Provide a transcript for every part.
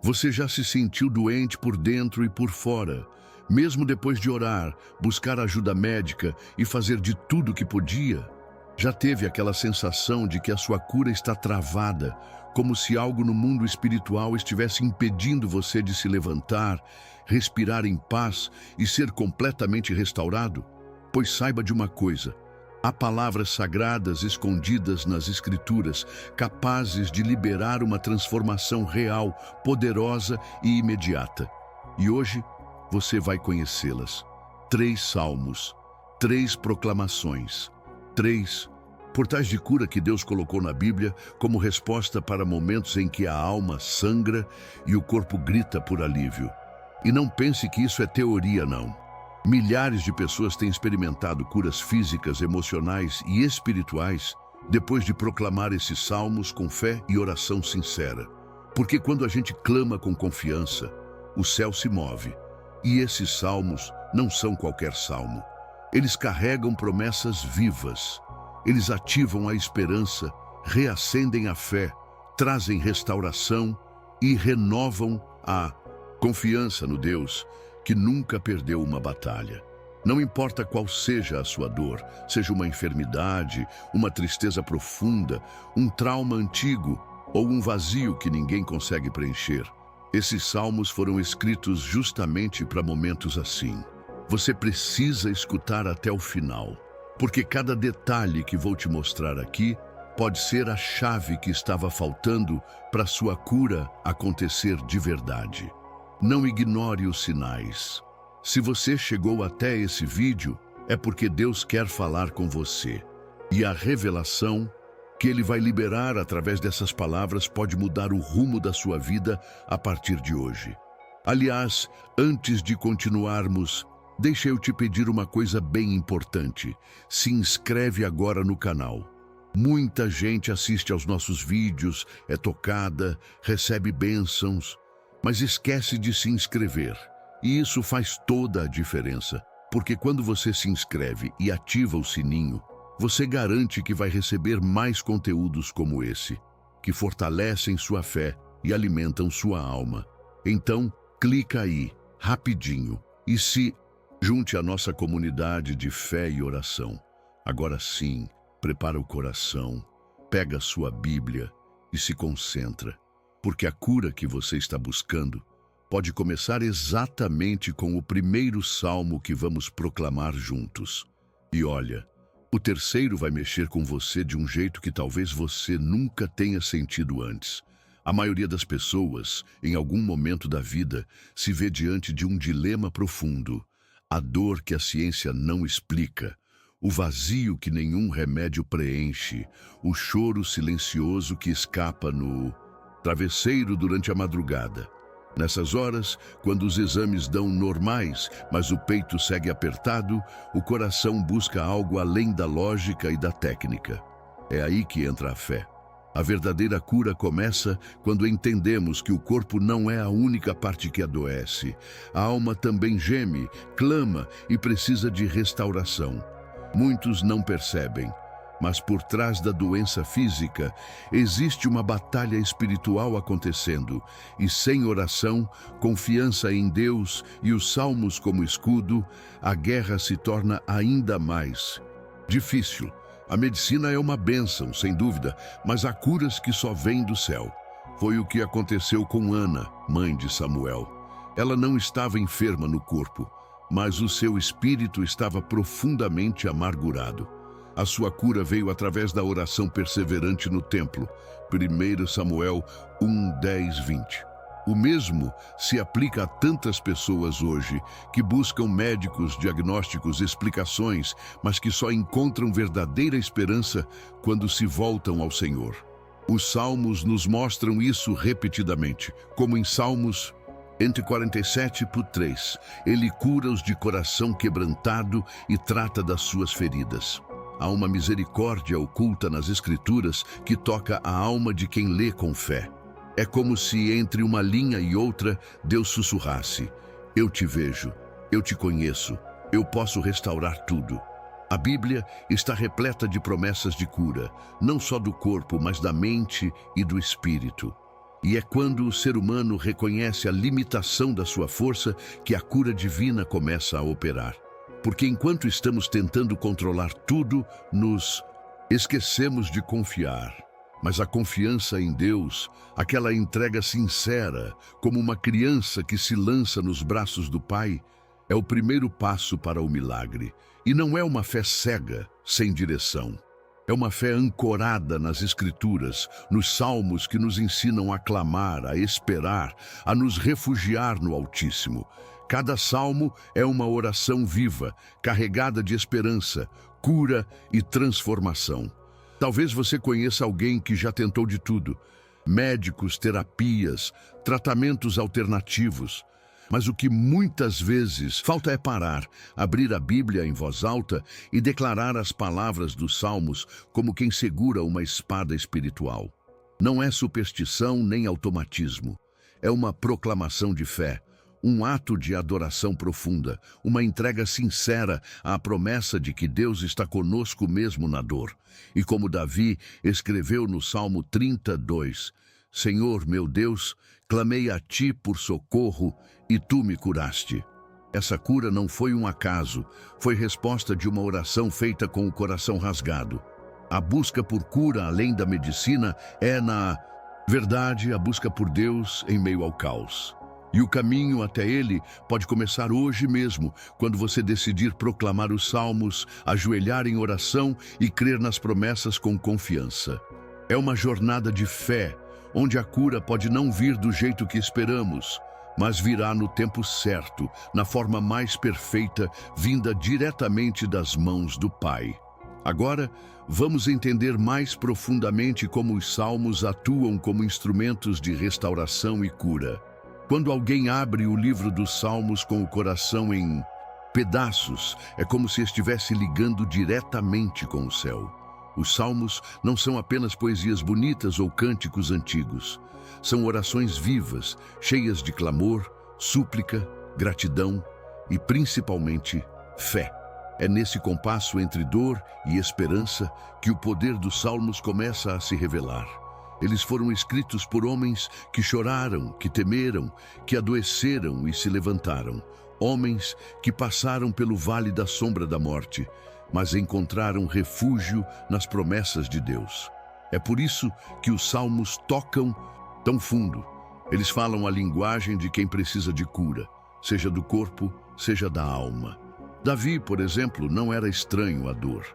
Você já se sentiu doente por dentro e por fora, mesmo depois de orar, buscar ajuda médica e fazer de tudo o que podia? Já teve aquela sensação de que a sua cura está travada, como se algo no mundo espiritual estivesse impedindo você de se levantar, respirar em paz e ser completamente restaurado? Pois saiba de uma coisa: há palavras sagradas escondidas nas Escrituras, capazes de liberar uma transformação real, poderosa e imediata. E hoje você vai conhecê-las. 3 salmos, 3 proclamações, 3 portais de cura que Deus colocou na Bíblia como resposta para momentos em que a alma sangra e o corpo grita por alívio. E não pense que isso é teoria, não. Milhares de pessoas têm experimentado curas físicas, emocionais e espirituais depois de proclamar esses salmos com fé e oração sincera. Porque quando a gente clama com confiança, o céu se move. E esses salmos não são qualquer salmo. Eles carregam promessas vivas. Eles ativam a esperança, reacendem a fé, trazem restauração e renovam a confiança no Deus que nunca perdeu uma batalha. Não importa qual seja a sua dor, seja uma enfermidade, uma tristeza profunda, um trauma antigo ou um vazio que ninguém consegue preencher. Esses salmos foram escritos justamente para momentos assim. Você precisa escutar até o final, porque cada detalhe que vou te mostrar aqui pode ser a chave que estava faltando para sua cura acontecer de verdade. Não ignore os sinais. Se você chegou até esse vídeo, é porque Deus quer falar com você. E a revelação que Ele vai liberar através dessas palavras pode mudar o rumo da sua vida a partir de hoje. Aliás, antes de continuarmos, deixa eu te pedir uma coisa bem importante. Se inscreve agora no canal. Muita gente assiste aos nossos vídeos, é tocada, recebe bênçãos, mas esquece de se inscrever. E isso faz toda a diferença, porque quando você se inscreve e ativa o sininho, você garante que vai receber mais conteúdos como esse, que fortalecem sua fé e alimentam sua alma. Então, clica aí, rapidinho, e se junte à nossa comunidade de fé e oração. Agora sim, prepara o coração, pega a sua Bíblia e se concentra, porque a cura que você está buscando pode começar exatamente com o primeiro salmo que vamos proclamar juntos. E olha, o terceiro vai mexer com você de um jeito que talvez você nunca tenha sentido antes. A maioria das pessoas, em algum momento da vida, se vê diante de um dilema profundo. A dor que a ciência não explica, o vazio que nenhum remédio preenche, o choro silencioso que escapa no travesseiro durante a madrugada. Nessas horas, quando os exames dão normais, mas o peito segue apertado, o coração busca algo além da lógica e da técnica. É aí que entra a fé. A verdadeira cura começa quando entendemos que o corpo não é a única parte que adoece. A alma também geme, clama e precisa de restauração. Muitos não percebem, mas por trás da doença física existe uma batalha espiritual acontecendo, e sem oração, confiança em Deus e os salmos como escudo, a guerra se torna ainda mais difícil. A medicina é uma bênção, sem dúvida, mas há curas que só vêm do céu. Foi o que aconteceu com Ana, mãe de Samuel. Ela não estava enferma no corpo, mas o seu espírito estava profundamente amargurado. A sua cura veio através da oração perseverante no templo. 1 Samuel 1, 10, 20. O mesmo se aplica a tantas pessoas hoje que buscam médicos, diagnósticos, explicações, mas que só encontram verdadeira esperança quando se voltam ao Senhor. Os Salmos nos mostram isso repetidamente, como em Salmos entre 47:3. Ele cura os de coração quebrantado e trata das suas feridas. Há uma misericórdia oculta nas Escrituras que toca a alma de quem lê com fé. É como se entre uma linha e outra Deus sussurrasse: eu te vejo, eu te conheço, eu posso restaurar tudo. A Bíblia está repleta de promessas de cura, não só do corpo, mas da mente e do espírito. E é quando o ser humano reconhece a limitação da sua força que a cura divina começa a operar. Porque enquanto estamos tentando controlar tudo, nos esquecemos de confiar. Mas a confiança em Deus, aquela entrega sincera, como uma criança que se lança nos braços do Pai, é o primeiro passo para o milagre. E não é uma fé cega, sem direção. É uma fé ancorada nas Escrituras, nos salmos que nos ensinam a clamar, a esperar, a nos refugiar no Altíssimo. Cada salmo é uma oração viva, carregada de esperança, cura e transformação. Talvez você conheça alguém que já tentou de tudo: médicos, terapias, tratamentos alternativos. Mas o que muitas vezes falta é parar, abrir a Bíblia em voz alta e declarar as palavras dos Salmos como quem segura uma espada espiritual. Não é superstição nem automatismo. É uma proclamação de fé, um ato de adoração profunda, uma entrega sincera à promessa de que Deus está conosco mesmo na dor. E como Davi escreveu no Salmo 32, Senhor, meu Deus, clamei a Ti por socorro e Tu me curaste. Essa cura não foi um acaso, foi resposta de uma oração feita com o coração rasgado. A busca por cura além da medicina é, na verdade, a busca por Deus em meio ao caos. E o caminho até Ele pode começar hoje mesmo, quando você decidir proclamar os salmos, ajoelhar em oração e crer nas promessas com confiança. É uma jornada de fé, onde a cura pode não vir do jeito que esperamos, mas virá no tempo certo, na forma mais perfeita, vinda diretamente das mãos do Pai. Agora, vamos entender mais profundamente como os salmos atuam como instrumentos de restauração e cura. Quando alguém abre o livro dos Salmos com o coração em pedaços, é como se estivesse ligando diretamente com o céu. Os Salmos não são apenas poesias bonitas ou cânticos antigos. São orações vivas, cheias de clamor, súplica, gratidão e, principalmente, fé. É nesse compasso entre dor e esperança que o poder dos Salmos começa a se revelar. Eles foram escritos por homens que choraram, que temeram, que adoeceram e se levantaram. Homens que passaram pelo vale da sombra da morte, mas encontraram refúgio nas promessas de Deus. É por isso que os salmos tocam tão fundo. Eles falam a linguagem de quem precisa de cura, seja do corpo, seja da alma. Davi, por exemplo, não era estranho à dor.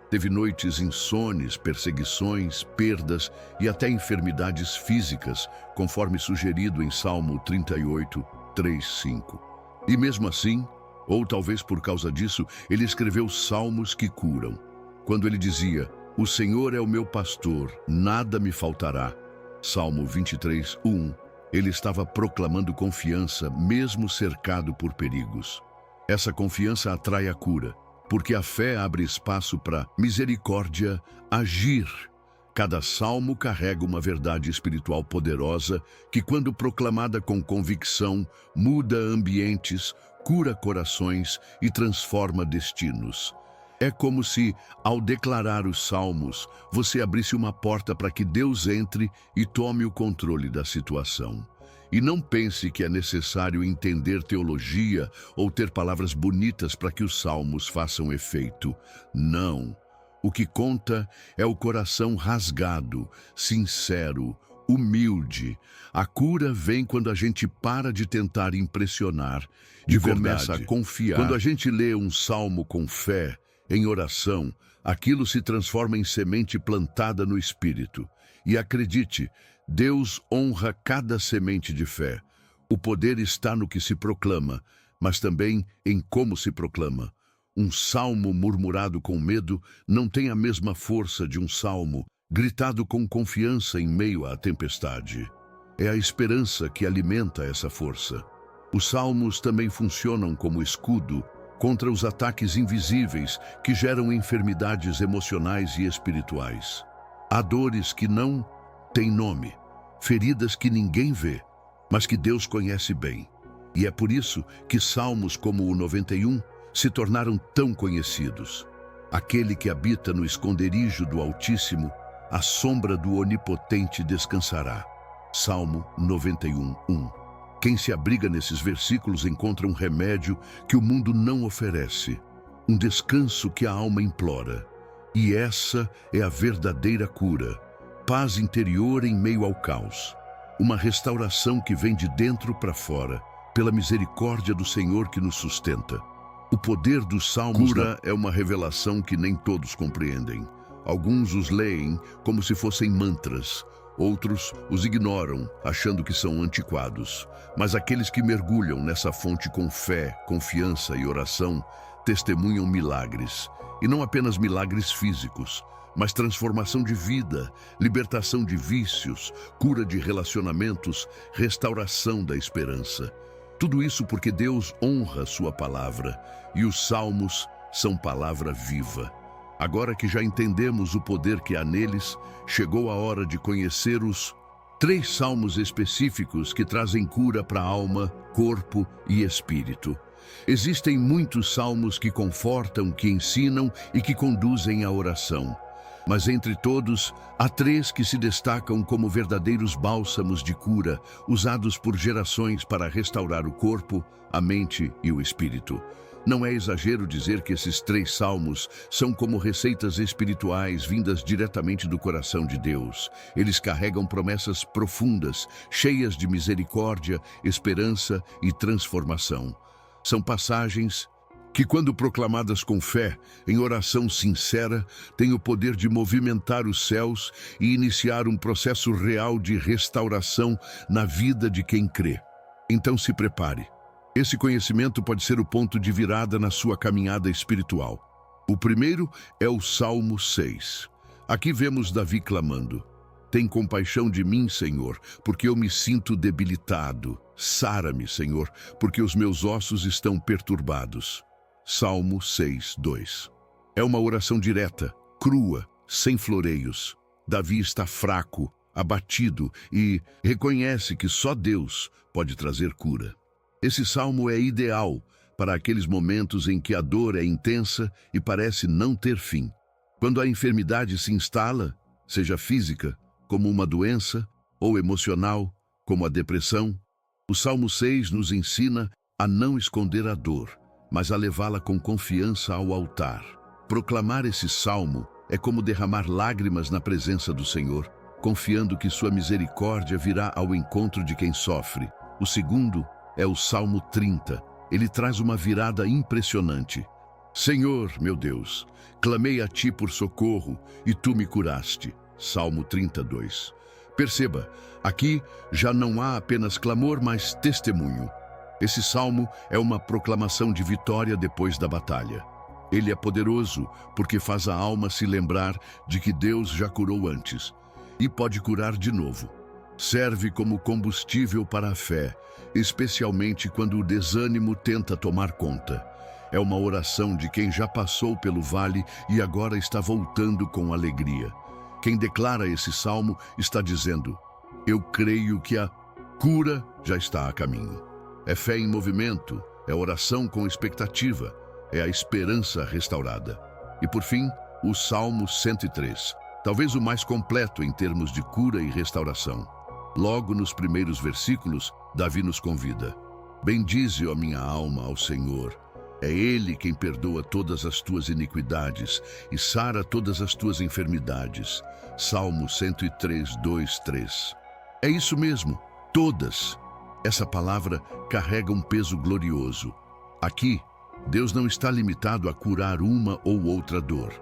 Teve noites insones, perseguições, perdas e até enfermidades físicas, conforme sugerido em Salmo 38, 3, 5. E mesmo assim, ou talvez por causa disso, ele escreveu salmos que curam. Quando ele dizia, o Senhor é o meu pastor, nada me faltará. Salmo 23, 1. Ele estava proclamando confiança, mesmo cercado por perigos. Essa confiança atrai a cura, porque a fé abre espaço para misericórdia agir. Cada salmo carrega uma verdade espiritual poderosa que, quando proclamada com convicção, muda ambientes, cura corações e transforma destinos. É como se, ao declarar os salmos, você abrisse uma porta para que Deus entre e tome o controle da situação. E não pense que é necessário entender teologia ou ter palavras bonitas para que os salmos façam efeito. Não. O que conta é o coração rasgado, sincero, humilde. A cura vem quando a gente para de tentar impressionar e começa a confiar. Quando a gente lê um salmo com fé, em oração, aquilo se transforma em semente plantada no Espírito. E acredite, Deus honra cada semente de fé. O poder está no que se proclama, mas também em como se proclama. Um salmo murmurado com medo não tem a mesma força de um salmo gritado com confiança em meio à tempestade. É a esperança que alimenta essa força. Os salmos também funcionam como escudo contra os ataques invisíveis que geram enfermidades emocionais e espirituais. Há dores que não têm nome, feridas que ninguém vê, mas que Deus conhece bem. E é por isso que salmos como o 91 se tornaram tão conhecidos. Aquele que habita no esconderijo do Altíssimo, à sombra do Onipotente descansará. Salmo 91:1. Quem se abriga nesses versículos encontra um remédio que o mundo não oferece, um descanso que a alma implora. E essa é a verdadeira cura, paz interior em meio ao caos. Uma restauração que vem de dentro para fora, pela misericórdia do Senhor que nos sustenta. O poder dos salmos é uma revelação que nem todos compreendem. Alguns os leem como se fossem mantras, outros os ignoram, achando que são antiquados. Mas aqueles que mergulham nessa fonte com fé, confiança e oração, testemunham milagres. E não apenas milagres físicos, mas transformação de vida, libertação de vícios, cura de relacionamentos, restauração da esperança. Tudo isso porque Deus honra sua palavra, e os salmos são palavra viva. Agora que já entendemos o poder que há neles, chegou a hora de conhecer os 3 salmos específicos que trazem cura para a alma, corpo e espírito. Existem muitos salmos que confortam, que ensinam e que conduzem à oração. Mas entre todos, há 3 que se destacam como verdadeiros bálsamos de cura, usados por gerações para restaurar o corpo, a mente e o espírito. Não é exagero dizer que esses 3 salmos são como receitas espirituais vindas diretamente do coração de Deus. Eles carregam promessas profundas, cheias de misericórdia, esperança e transformação. São passagens que, quando proclamadas com fé, em oração sincera, têm o poder de movimentar os céus e iniciar um processo real de restauração na vida de quem crê. Então se prepare. Esse conhecimento pode ser o ponto de virada na sua caminhada espiritual. O primeiro é o Salmo 6. Aqui vemos Davi clamando: "Tem compaixão de mim, Senhor, porque eu me sinto debilitado. Sara-me, Senhor, porque os meus ossos estão perturbados." Salmo 6:2. É uma oração direta, crua, sem floreios. Davi está fraco, abatido e reconhece que só Deus pode trazer cura. Esse salmo é ideal para aqueles momentos em que a dor é intensa e parece não ter fim. Quando a enfermidade se instala, seja física, como uma doença, ou emocional, como a depressão, o Salmo 6 nos ensina a não esconder a dor, mas a levá-la com confiança ao altar. Proclamar esse salmo é como derramar lágrimas na presença do Senhor, confiando que sua misericórdia virá ao encontro de quem sofre. O segundo é o Salmo 30. Ele traz uma virada impressionante. "Senhor, meu Deus, clamei a ti por socorro e tu me curaste." Salmo 32. Perceba, aqui já não há apenas clamor, mas testemunho. Esse salmo é uma proclamação de vitória depois da batalha. Ele é poderoso porque faz a alma se lembrar de que Deus já curou antes e pode curar de novo. Serve como combustível para a fé, especialmente quando o desânimo tenta tomar conta. É uma oração de quem já passou pelo vale e agora está voltando com alegria. Quem declara esse salmo está dizendo: "Eu creio que a cura já está a caminho." É fé em movimento, é oração com expectativa, é a esperança restaurada. E por fim, o Salmo 103, talvez o mais completo em termos de cura e restauração. Logo nos primeiros versículos, Davi nos convida: "Bendize, ó minha alma, ao Senhor. É Ele quem perdoa todas as tuas iniquidades e sara todas as tuas enfermidades." Salmo 103, 2, 3. É isso mesmo, todas. Essa palavra carrega um peso glorioso. Aqui, Deus não está limitado a curar uma ou outra dor.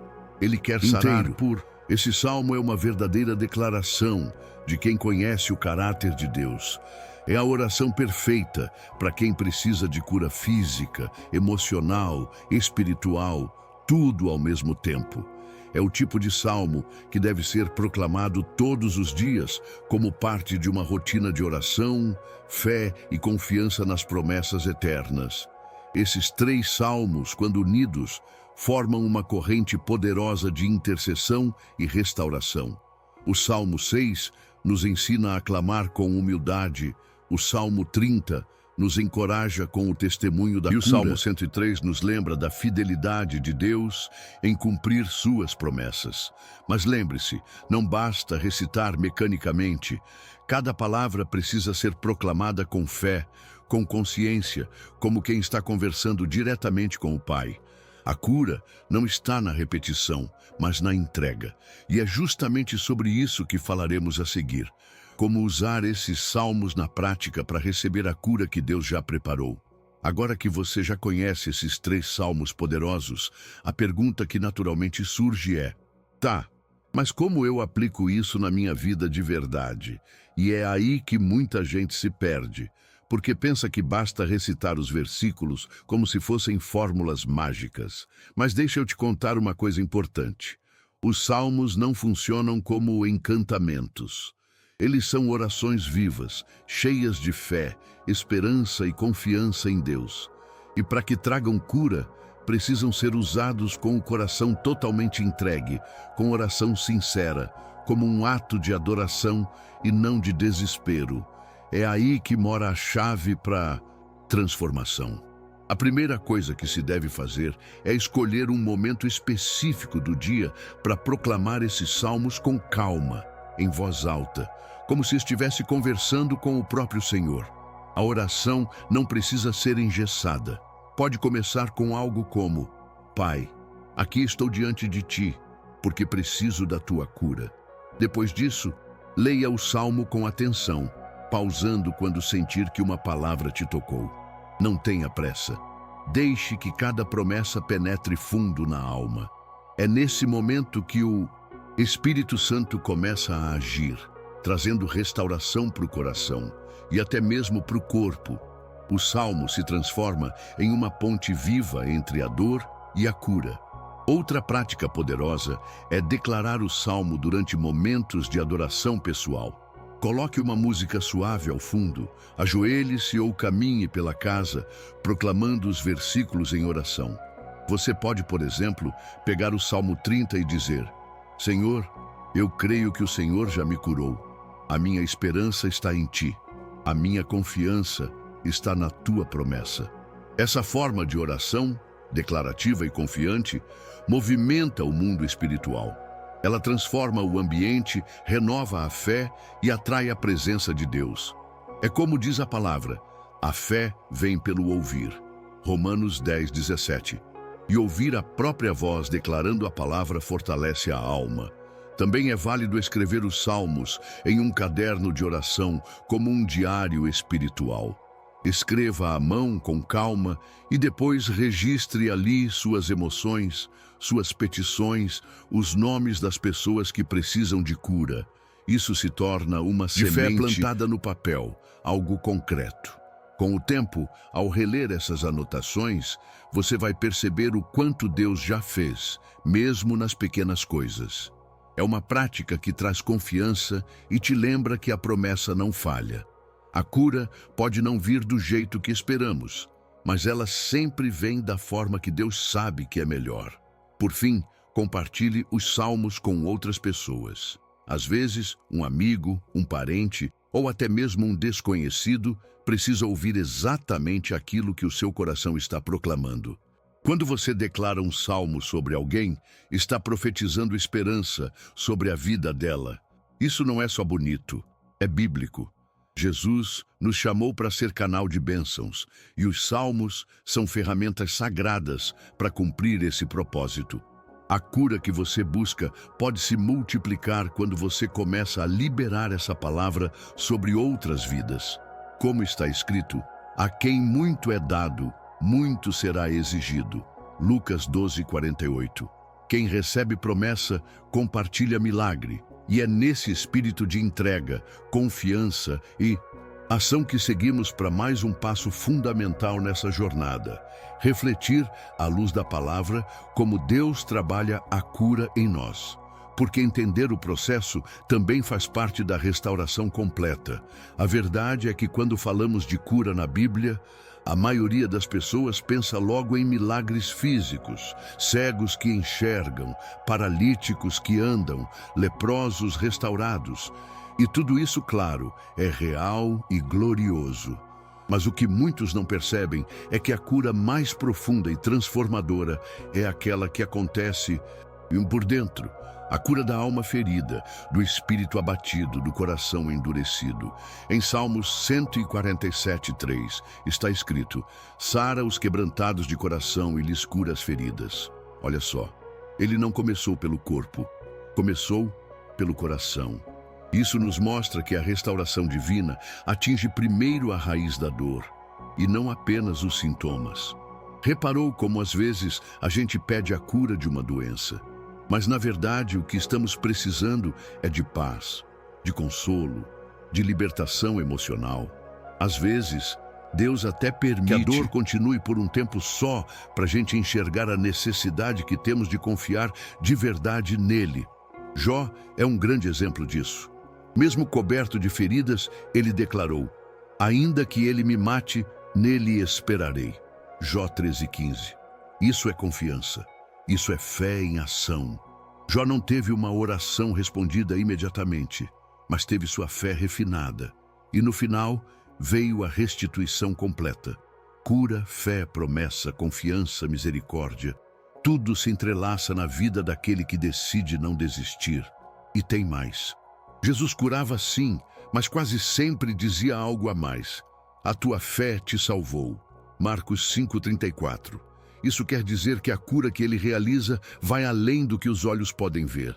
Ele quer sarar por... Esse salmo é uma verdadeira declaração de quem conhece o caráter de Deus. É a oração perfeita para quem precisa de cura física, emocional, espiritual, tudo ao mesmo tempo. É o tipo de salmo que deve ser proclamado todos os dias como parte de uma rotina de oração, fé e confiança nas promessas eternas. Esses 3 salmos, quando unidos, formam uma corrente poderosa de intercessão e restauração. O Salmo 6 nos ensina a clamar com humildade, o Salmo 30 nos encoraja com o testemunho da cura. E o Salmo 103 nos lembra da fidelidade de Deus em cumprir suas promessas. Mas lembre-se, não basta recitar mecanicamente. Cada palavra precisa ser proclamada com fé, com consciência, como quem está conversando diretamente com o Pai. A cura não está na repetição, mas na entrega. E é justamente sobre isso que falaremos a seguir. Como usar esses salmos na prática para receber a cura que Deus já preparou. Agora que você já conhece esses 3 salmos poderosos, a pergunta que naturalmente surge é: tá, mas como eu aplico isso na minha vida de verdade? E é aí que muita gente se perde, porque pensa que basta recitar os versículos como se fossem fórmulas mágicas. Mas deixa eu te contar uma coisa importante. Os salmos não funcionam como encantamentos. Eles são orações vivas, cheias de fé, esperança e confiança em Deus. E para que tragam cura, precisam ser usados com o coração totalmente entregue, com oração sincera, como um ato de adoração e não de desespero. É aí que mora a chave para transformação. A primeira coisa que se deve fazer é escolher um momento específico do dia para proclamar esses salmos com calma, em voz alta, como se estivesse conversando com o próprio Senhor. A oração não precisa ser engessada. Pode começar com algo como: Pai, aqui estou diante de Ti, porque preciso da Tua cura. Depois disso, leia o salmo com atenção, pausando quando sentir que uma palavra te tocou. Não tenha pressa. Deixe que cada promessa penetre fundo na alma. É nesse momento que o Espírito Santo começa a agir, trazendo restauração para o coração e até mesmo para o corpo. O salmo se transforma em uma ponte viva entre a dor e a cura. Outra prática poderosa é declarar o salmo durante momentos de adoração pessoal. Coloque uma música suave ao fundo, ajoelhe-se ou caminhe pela casa, proclamando os versículos em oração. Você pode, por exemplo, pegar o Salmo 30 e dizer: Senhor, eu creio que o Senhor já me curou. A minha esperança está em Ti. A minha confiança está na Tua promessa. Essa forma de oração, declarativa e confiante, movimenta o mundo espiritual. Ela transforma o ambiente, renova a fé e atrai a presença de Deus. É como diz a palavra: a fé vem pelo ouvir. Romanos 10:17. E ouvir a própria voz declarando a palavra fortalece a alma. Também é válido escrever os salmos em um caderno de oração como um diário espiritual. Escreva à mão com calma e depois registre ali suas emoções, suas petições, os nomes das pessoas que precisam de cura. Isso se torna uma semente de fé plantada no papel, algo concreto. Com o tempo, ao reler essas anotações, você vai perceber o quanto Deus já fez, mesmo nas pequenas coisas. É uma prática que traz confiança e te lembra que a promessa não falha. A cura pode não vir do jeito que esperamos, mas ela sempre vem da forma que Deus sabe que é melhor. Por fim, compartilhe os salmos com outras pessoas. Às vezes, um amigo, um parente ou até mesmo um desconhecido precisa ouvir exatamente aquilo que o seu coração está proclamando. Quando você declara um salmo sobre alguém, está profetizando esperança sobre a vida dela. Isso não é só bonito, é bíblico. Jesus nos chamou para ser canal de bênçãos, e os salmos são ferramentas sagradas para cumprir esse propósito. A cura que você busca pode se multiplicar quando você começa a liberar essa palavra sobre outras vidas. Como está escrito: a quem muito é dado, muito será exigido. Lucas 12:48. Quem recebe promessa, compartilha milagre. E é nesse espírito de entrega, confiança e ação que seguimos para mais um passo fundamental nessa jornada: refletir, à luz da palavra, como Deus trabalha a cura em nós. Porque entender o processo também faz parte da restauração completa. A verdade é que quando falamos de cura na Bíblia, a maioria das pessoas pensa logo em milagres físicos, cegos que enxergam, paralíticos que andam, leprosos restaurados. E tudo isso, claro, é real e glorioso. Mas o que muitos não percebem é que a cura mais profunda e transformadora é aquela que acontece por dentro. A cura da alma ferida, do espírito abatido, do coração endurecido. Em Salmos 147:3 está escrito: sara os quebrantados de coração e lhes cura as feridas. Olha só, ele não começou pelo corpo, começou pelo coração. Isso nos mostra que a restauração divina atinge primeiro a raiz da dor, e não apenas os sintomas. Reparou como às vezes a gente pede a cura de uma doença, mas na verdade o que estamos precisando é de paz, de consolo, de libertação emocional. Às vezes, Deus até permite que a dor continue por um tempo só para a gente enxergar a necessidade que temos de confiar de verdade nele. Jó é um grande exemplo disso. Mesmo coberto de feridas, ele declarou: ainda que ele me mate, nele esperarei. Jó 13:15. Isso é confiança. Isso é fé em ação. Jó não teve uma oração respondida imediatamente, mas teve sua fé refinada. E no final, veio a restituição completa. Cura, fé, promessa, confiança, misericórdia. Tudo se entrelaça na vida daquele que decide não desistir. E tem mais. Jesus curava sim, mas quase sempre dizia algo a mais. A tua fé te salvou. Marcos 5:34. Isso quer dizer que a cura que ele realiza vai além do que os olhos podem ver.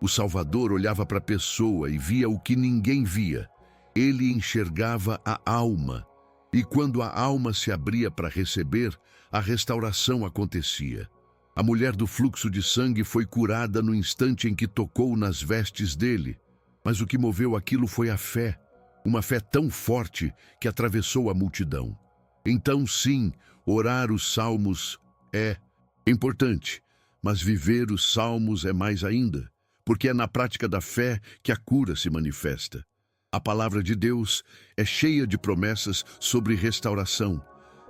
O Salvador olhava para a pessoa e via o que ninguém via. Ele enxergava a alma. E quando a alma se abria para receber, a restauração acontecia. A mulher do fluxo de sangue foi curada no instante em que tocou nas vestes dele. Mas o que moveu aquilo foi a fé, uma fé tão forte que atravessou a multidão. Então, sim, orar os salmos é importante, mas viver os salmos é mais ainda, porque é na prática da fé que a cura se manifesta. A palavra de Deus é cheia de promessas sobre restauração,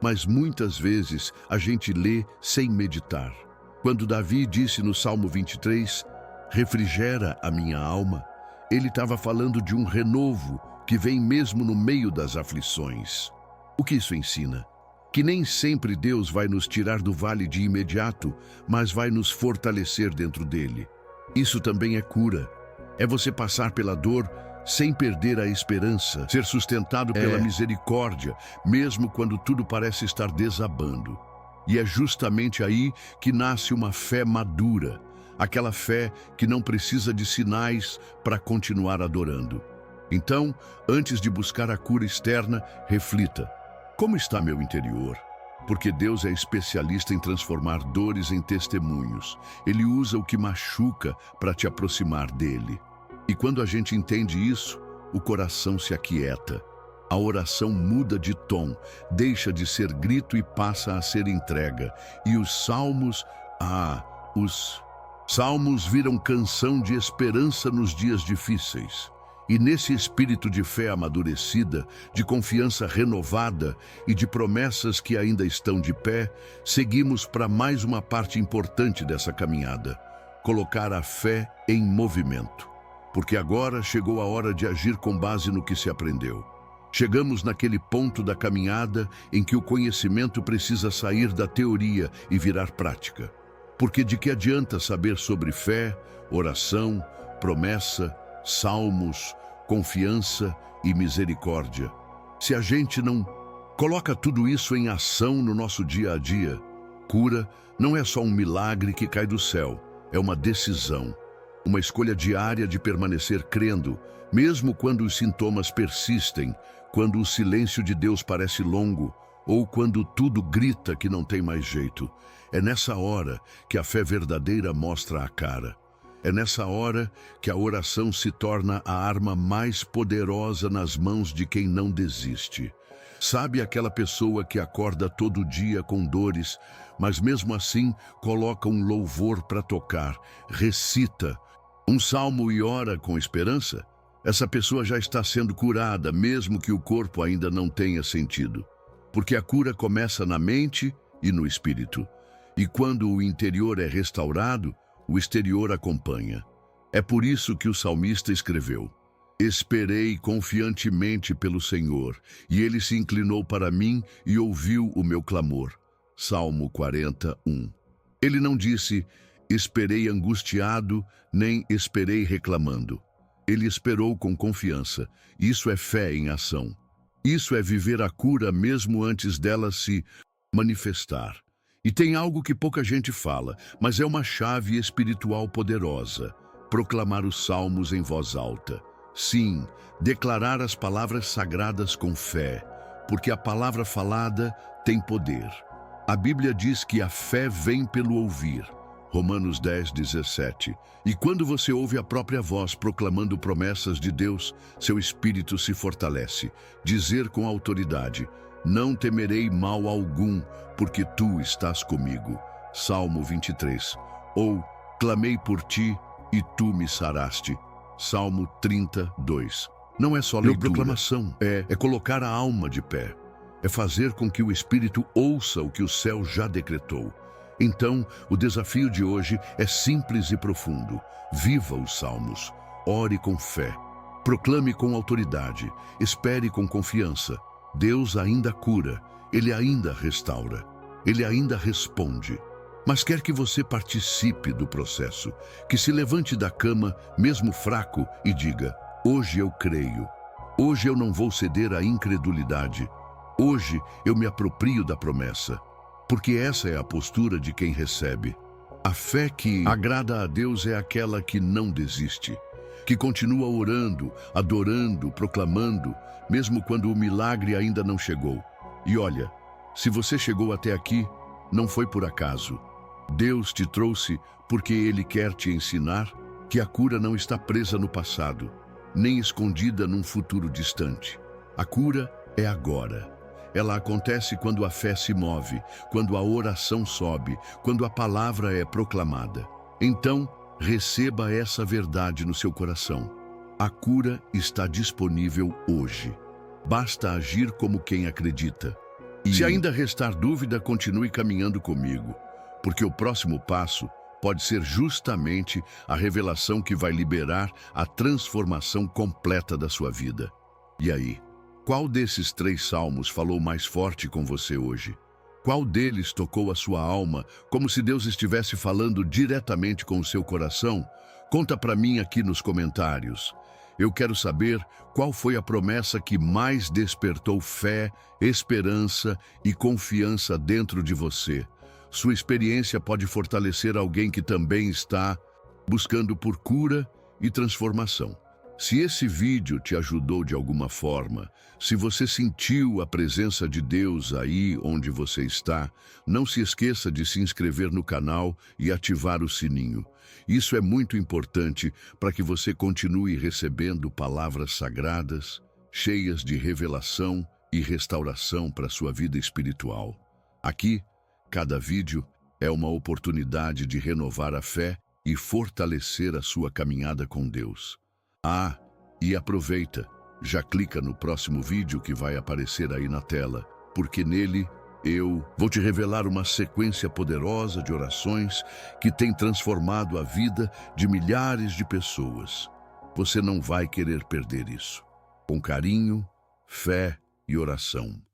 mas muitas vezes a gente lê sem meditar. Quando Davi disse no Salmo 23, refrigera a minha alma, ele estava falando de um renovo que vem mesmo no meio das aflições. O que isso ensina? Que nem sempre Deus vai nos tirar do vale de imediato, mas vai nos fortalecer dentro dele. Isso também é cura. É você passar pela dor sem perder a esperança, ser sustentado pela misericórdia, mesmo quando tudo parece estar desabando. E é justamente aí que nasce uma fé madura, aquela fé que não precisa de sinais para continuar adorando. Então, antes de buscar a cura externa, reflita: como está meu interior? Porque Deus é especialista em transformar dores em testemunhos. Ele usa o que machuca para te aproximar dele. E quando a gente entende isso, o coração se aquieta. A oração muda de tom, deixa de ser grito e passa a ser entrega. E os salmos viram canção de esperança nos dias difíceis. E nesse espírito de fé amadurecida, de confiança renovada e de promessas que ainda estão de pé, seguimos para mais uma parte importante dessa caminhada: colocar a fé em movimento. Porque agora chegou a hora de agir com base no que se aprendeu. Chegamos naquele ponto da caminhada em que o conhecimento precisa sair da teoria e virar prática. Porque de que adianta saber sobre fé, oração, promessa, salmos, confiança e misericórdia, se a gente não coloca tudo isso em ação no nosso dia a dia? Cura não é só um milagre que cai do céu, é uma decisão, uma escolha diária de permanecer crendo, mesmo quando os sintomas persistem, quando o silêncio de Deus parece longo, ou quando tudo grita que não tem mais jeito. É nessa hora que a fé verdadeira mostra a cara. É nessa hora que a oração se torna a arma mais poderosa nas mãos de quem não desiste. Sabe aquela pessoa que acorda todo dia com dores, mas mesmo assim coloca um louvor para tocar, recita um salmo e ora com esperança? Essa pessoa já está sendo curada, mesmo que o corpo ainda não tenha sentido. Porque a cura começa na mente e no espírito. E quando o interior é restaurado, o exterior acompanha. É por isso que o salmista escreveu: Esperei confiantemente pelo Senhor, e ele se inclinou para mim e ouviu o meu clamor. Salmo 41. Ele não disse, esperei angustiado, nem esperei reclamando. Ele esperou com confiança. Isso é fé em ação. Isso é viver a cura mesmo antes dela se manifestar. E tem algo que pouca gente fala, mas é uma chave espiritual poderosa. Proclamar os salmos em voz alta. Sim, declarar as palavras sagradas com fé, porque a palavra falada tem poder. A Bíblia diz que a fé vem pelo ouvir. Romanos 10:17. E quando você ouve a própria voz proclamando promessas de Deus, seu espírito se fortalece. Dizer com autoridade, não temerei mal algum, porque tu estás comigo. Salmo 23. Ou, clamei por ti e tu me saraste. Salmo 32. Não é só leitura, proclamação, é colocar a alma de pé. É fazer com que o espírito ouça o que o céu já decretou. Então, o desafio de hoje é simples e profundo. Viva os salmos, ore com fé, proclame com autoridade, espere com confiança. Deus ainda cura, Ele ainda restaura, Ele ainda responde. Mas quer que você participe do processo, que se levante da cama, mesmo fraco, e diga, hoje eu creio, hoje eu não vou ceder à incredulidade, hoje eu me aproprio da promessa. Porque essa é a postura de quem recebe. A fé que agrada a Deus é aquela que não desiste, que continua orando, adorando, proclamando, mesmo quando o milagre ainda não chegou. E olha, se você chegou até aqui, não foi por acaso. Deus te trouxe porque Ele quer te ensinar que a cura não está presa no passado, nem escondida num futuro distante. A cura é agora. Ela acontece quando a fé se move, quando a oração sobe, quando a palavra é proclamada. Então, receba essa verdade no seu coração. A cura está disponível hoje. Basta agir como quem acredita. E se ainda restar dúvida, continue caminhando comigo, porque o próximo passo pode ser justamente a revelação que vai liberar a transformação completa da sua vida. E aí? Qual desses 3 salmos falou mais forte com você hoje? Qual deles tocou a sua alma, como se Deus estivesse falando diretamente com o seu coração? Conta para mim aqui nos comentários. Eu quero saber qual foi a promessa que mais despertou fé, esperança e confiança dentro de você. Sua experiência pode fortalecer alguém que também está buscando por cura e transformação. Se esse vídeo te ajudou de alguma forma, se você sentiu a presença de Deus aí onde você está, não se esqueça de se inscrever no canal e ativar o sininho. Isso é muito importante para que você continue recebendo palavras sagradas, cheias de revelação e restauração para a sua vida espiritual. Aqui, cada vídeo é uma oportunidade de renovar a fé e fortalecer a sua caminhada com Deus. Ah, e aproveita, já clica no próximo vídeo que vai aparecer aí na tela, porque nele eu vou te revelar uma sequência poderosa de orações que tem transformado a vida de milhares de pessoas. Você não vai querer perder isso. Com carinho, fé e oração.